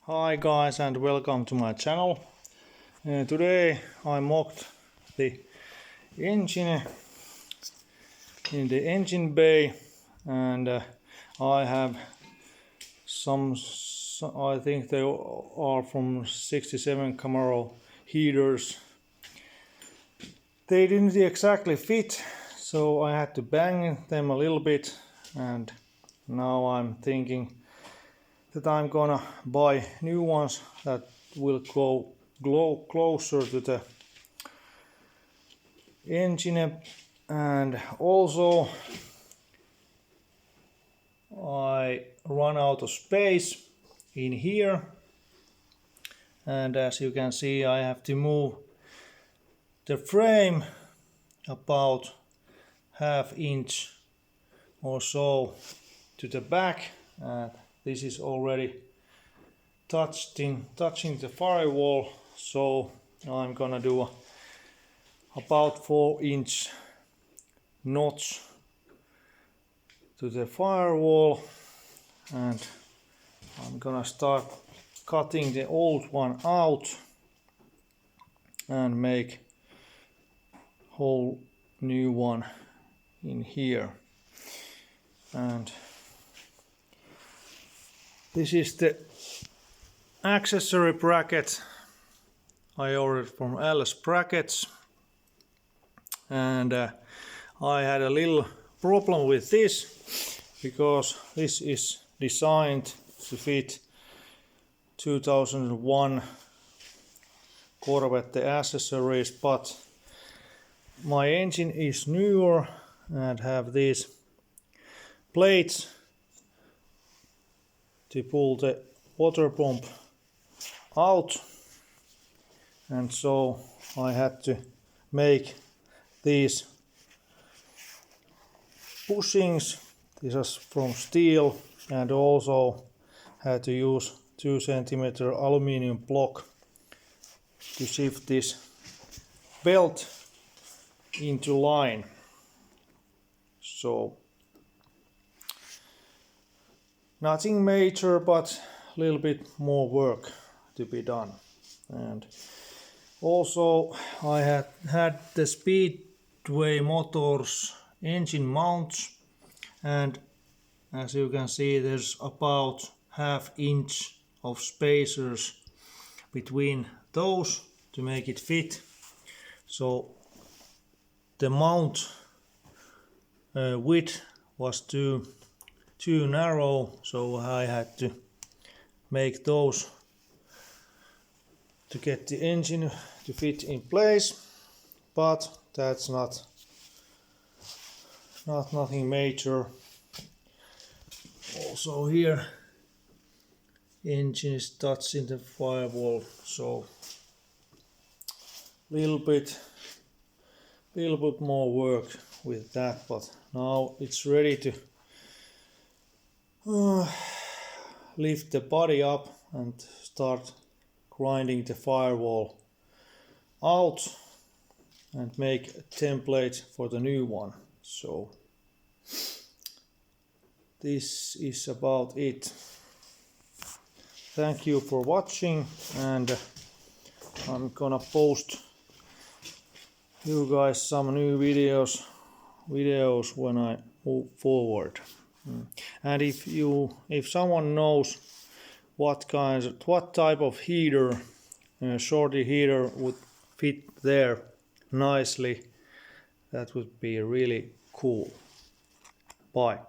Hi guys and welcome to my channel. Today I mocked the engine in the engine bay and I have some, I think they are from 67 Camaro heaters. They didn't exactly fit, so I had to bang them a little bit, and now I'm thinking that I'm gonna buy new ones that will go closer to the engine. And also I run out of space in here, and as you can see I have to move the frame about ½ inch or so to the back, and this is already touching the firewall, so I'm gonna do about 4-inch notch to the firewall, and I'm gonna start cutting the old one out and make whole new one in here. And this is the accessory bracket I ordered from Alice Brackets, and I had a little problem with this because this is designed to fit 2001 Corvette accessories, but my engine is newer and have these plates to pull the water pump out, and so I had to make these bushings. This is from steel, and also had to use 2 cm aluminium block to shift this belt into line. So nothing major, but a little bit more work to be done. And also I had the Speedway Motors engine mounts, and as you can see there's about ½ inch of spacers between those to make it fit. So the mount width was too narrow, so I had to make those to get the engine to fit in place, but that's nothing major. Also here engine is touching the firewall, so little bit more work with that, but now it's ready to lift the body up and start grinding the firewall out and make a template for the new one. So this is about it. Thank you for watching, and I'm gonna post you guys some new videos when I move forward. And if someone knows what type of heater, shorty heater would fit there nicely, that would be really cool. Bye.